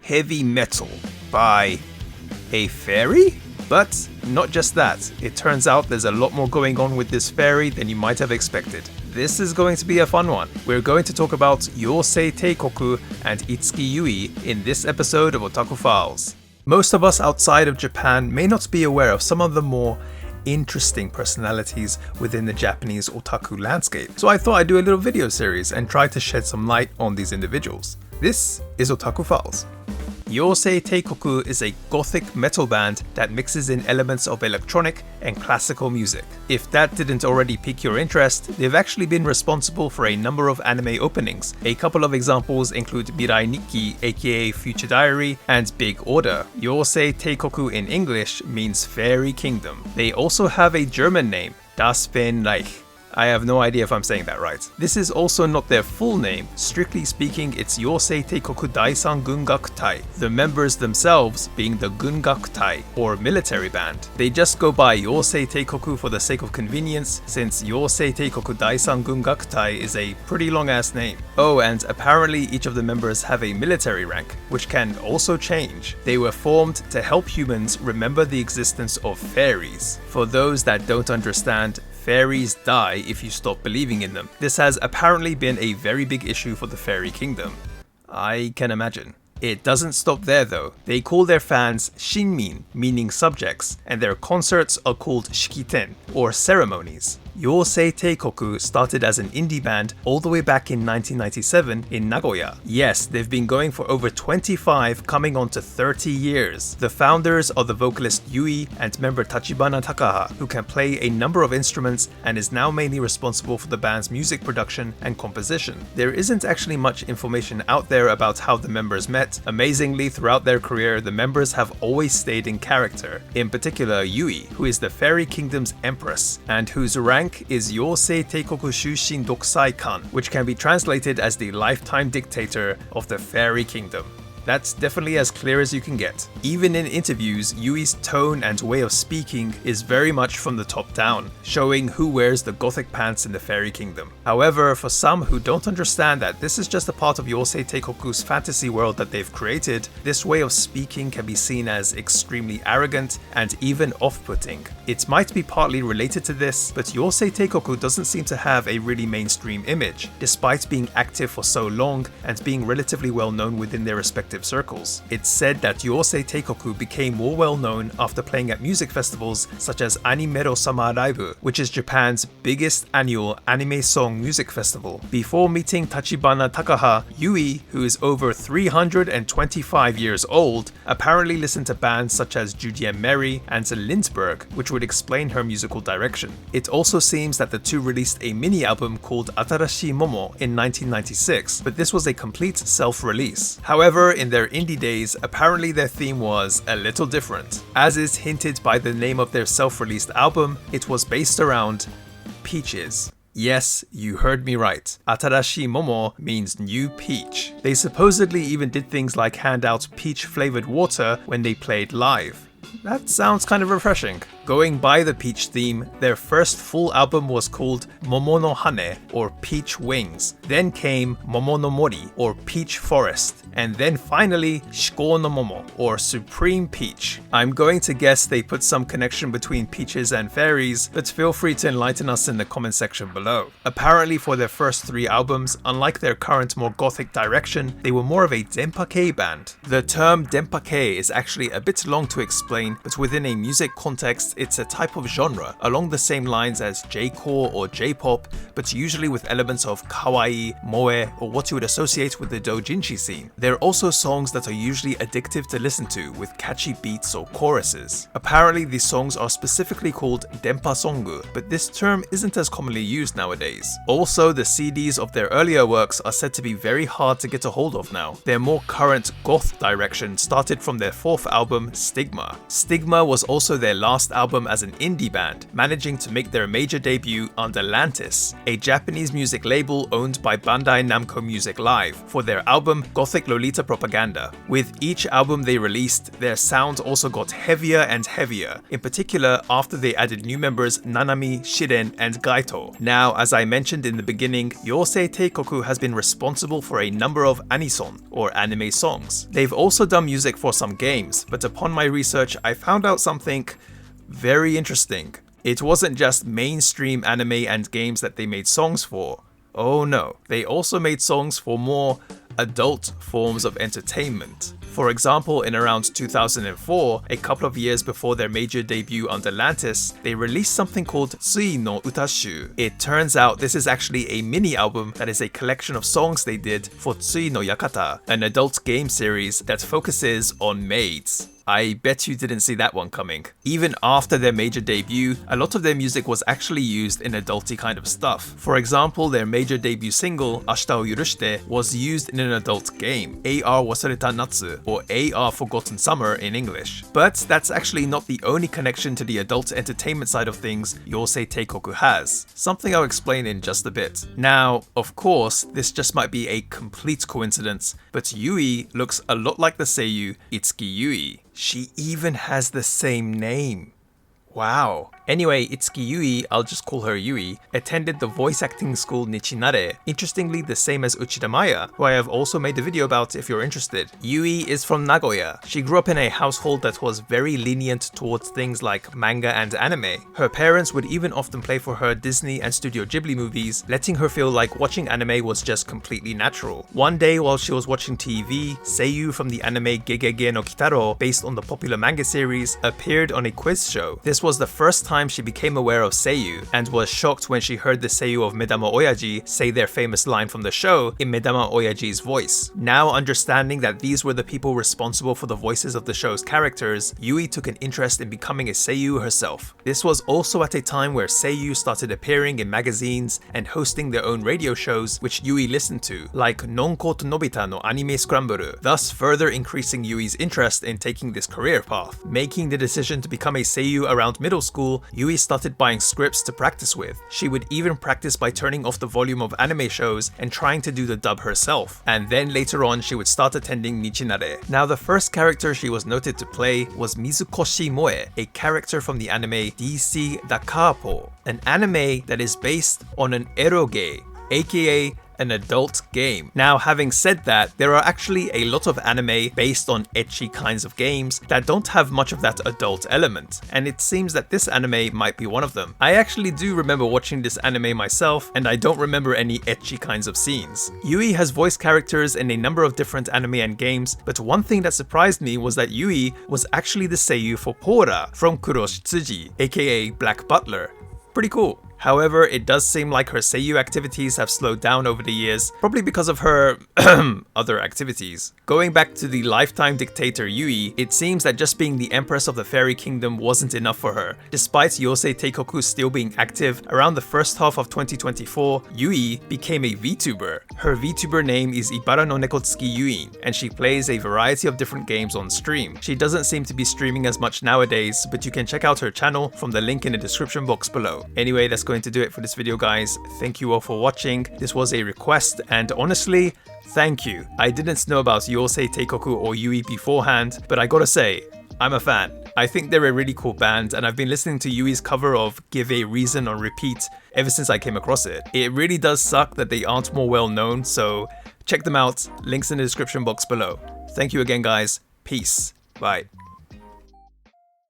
heavy metal by a fairy? But not just that, it turns out there's a lot more going on with this fairy than you might have expected. This is going to be a fun one. We're going to talk about Yousei Teikoku and Itsuki Yui in this episode of Otaku Files. Most of us outside of Japan may not be aware of some of the more interesting personalities within the Japanese otaku landscape, so I thought I'd do a little video series and try to shed some light on these individuals. This is Otaku Files. Yousei Teikoku is a gothic metal band that mixes in elements of electronic and classical music. If that didn't already pique your interest, they've actually been responsible for a number of anime openings. A couple of examples include Mirai Nikki aka Future Diary and Big Order. Yousei Teikoku in English means Fairy Kingdom. They also have a German name, Das Feenreich. I have no idea if I'm saying that right. This is also not their full name. Strictly speaking, it's Yousei Teikoku Daisan Gungakutai, the members themselves being the Gungakutai, or military band. They just go by Yousei Teikoku for the sake of convenience, since Yousei Teikoku Daisan Gungakutai is a pretty long ass name. Oh, and apparently each of the members have a military rank, which can also change. They were formed to help humans remember the existence of fairies. For those that don't understand, fairies die if you stop believing in them. This has apparently been a very big issue for the fairy kingdom. I can imagine. It doesn't stop there though. They call their fans shinmin, meaning subjects, and their concerts are called shikiten, or ceremonies. Yousei Teikoku started as an indie band all the way back in 1997 in Nagoya. Yes, they've been going for over 25, coming on to 30 years. The founders are the vocalist Yui and member Tachibana Takaha, who can play a number of instruments and is now mainly responsible for the band's music production and composition. There isn't actually much information out there about how the members met. Amazingly, throughout their career, the members have always stayed in character. In particular, Yui, who is the Fairy Kingdom's empress, and whose rank is Yousei Teikoku Shushin Dokusai Kan, which can be translated as the lifetime dictator of the Fairy Kingdom. That's definitely as clear as you can get. Even in interviews, Yui's tone and way of speaking is very much from the top down, showing who wears the gothic pants in the Fairy Kingdom. However, for some who don't understand that this is just a part of Yousei Teikoku's fantasy world that they've created, this way of speaking can be seen as extremely arrogant and even off-putting. It might be partly related to this, but Yousei Teikoku doesn't seem to have a really mainstream image, despite being active for so long and being relatively well known within their respective circles. It's said that Yousei Teikoku became more well known after playing at music festivals such as Animero Summer Raibu, which is Japan's biggest annual anime song music festival. Before meeting Tachibana Takaha, Yui, who is over 325 years old, apparently listened to bands such as Judy and Mary and Lindsberg, which would explain her musical direction. It also seems that the two released a mini album called Atarashi Momo in 1996, but this was a complete self-release. However, in their indie days, apparently their theme was a little different. As is hinted by the name of their self-released album, it was based around peaches. Yes, you heard me right. Atarashi Momo means new peach. They supposedly even did things like hand out peach-flavored water when they played live. That sounds kind of refreshing. Going by the peach theme, their first full album was called Momo no Hane, or Peach Wings. Then came Momo no Mori, or Peach Forest. And then finally, Shiko no Momo, or Supreme Peach. I'm going to guess they put some connection between peaches and fairies, but feel free to enlighten us in the comment section below. Apparently for their first 3 albums, unlike their current more gothic direction, they were more of a denpake band. The term denpake is actually a bit long to explain, but within a music context, it's a type of genre, along the same lines as J-core or J-pop, but usually with elements of kawaii, moe, or what you would associate with the doujinshi scene. They're also songs that are usually addictive to listen to, with catchy beats or choruses. Apparently these songs are specifically called denpa songu, but this term isn't as commonly used nowadays. Also, the CDs of their earlier works are said to be very hard to get a hold of now. Their more current goth direction started from their 4th album, Stigma. Stigma was also their last album album as an indie band, managing to make their major debut on Atlantis, a Japanese music label owned by Bandai Namco Music Live, for their album Gothic Lolita Propaganda. With each album they released, their sound also got heavier and heavier, in particular after they added new members Nanami, Shiren, and Gaito. Now, as I mentioned in the beginning, Yousei Teikoku has been responsible for a number of anison, or anime songs. They've also done music for some games, but upon my research I found out something very interesting. It wasn't just mainstream anime and games that they made songs for. Oh no, they also made songs for more adult forms of entertainment. For example, in around 2004, a couple of years before their major debut on Atlantis, they released something called Tsui no Utashu. It turns out this is actually a mini album that is a collection of songs they did for Tsui no Yakata, an adult game series that focuses on maids. I bet you didn't see that one coming. Even after their major debut, a lot of their music was actually used in adulty kind of stuff. For example, their major debut single, Ashita o Yurushite, was used in an adult game, AR Wasareta Natsu, or AR Forgotten Summer in English. But that's actually not the only connection to the adult entertainment side of things Yousei Teikoku has, something I'll explain in just a bit. Now, of course, this just might be a complete coincidence, but Yui looks a lot like the seiyuu Itsuki Yui. She even has the same name. Wow. Anyway, Itsuki Yui, I'll just call her Yui, attended the voice acting school Nichinare, interestingly the same as Uchida Maya, who I have also made a video about if you're interested. Yui is from Nagoya. She grew up in a household that was very lenient towards things like manga and anime. Her parents would even often play for her Disney and Studio Ghibli movies, letting her feel like watching anime was just completely natural. One day while she was watching TV, seiyuu from the anime Gegege no Kitaro, based on the popular manga series, appeared on a quiz show. This was the first time she became aware of seiyuu, and was shocked when she heard the seiyuu of Medama Oyaji say their famous line from the show in Medama Oyaji's voice. Now understanding that these were the people responsible for the voices of the show's characters, Yui took an interest in becoming a seiyuu herself. This was also at a time where seiyuu started appearing in magazines and hosting their own radio shows, which Yui listened to, like Nonko to Nobita no Anime Scramble, thus further increasing Yui's interest in taking this career path. Making the decision to become a seiyuu around middle school, Yui started buying scripts to practice with. She would even practice by turning off the volume of anime shows and trying to do the dub herself. And then later on she would start attending Nichinare. Now the first character she was noted to play was Mizukoshi Moe, a character from the anime DC Dakapo, an anime that is based on an eroge, aka an adult game. Now, having said that, there are actually a lot of anime based on ecchi kinds of games that don't have much of that adult element, and it seems that this anime might be one of them. I actually do remember watching this anime myself, and I don't remember any ecchi kinds of scenes. Yui has voice characters in a number of different anime and games, but one thing that surprised me was that Yui was actually the seiyuu for Pora from Kuroshitsuji, aka Black Butler. Pretty cool. However, it does seem like her seiyuu activities have slowed down over the years, probably because of her other activities. Going back to the lifetime dictator Yui, it seems that just being the Empress of the Fairy Kingdom wasn't enough for her. Despite Yousei Teikoku still being active, around the first half of 2024, Yui became a VTuber. Her VTuber name is Ibara no Nekotsuki Yuin, and she plays a variety of different games on stream. She doesn't seem to be streaming as much nowadays, but you can check out her channel from the link in the description box below. Anyway, that's going to do it for this video, guys. Thank you all for watching. This was a request, and honestly, thank you. I didn't know about Yousei Teikoku or Yui beforehand, but I gotta say, I'm a fan. I think they're a really cool band, and I've been listening to Yui's cover of Give a Reason on repeat ever since I came across it. It really does suck that they aren't more well known, so check them out. Links in the description box below. Thank you again, guys. Peace. Bye.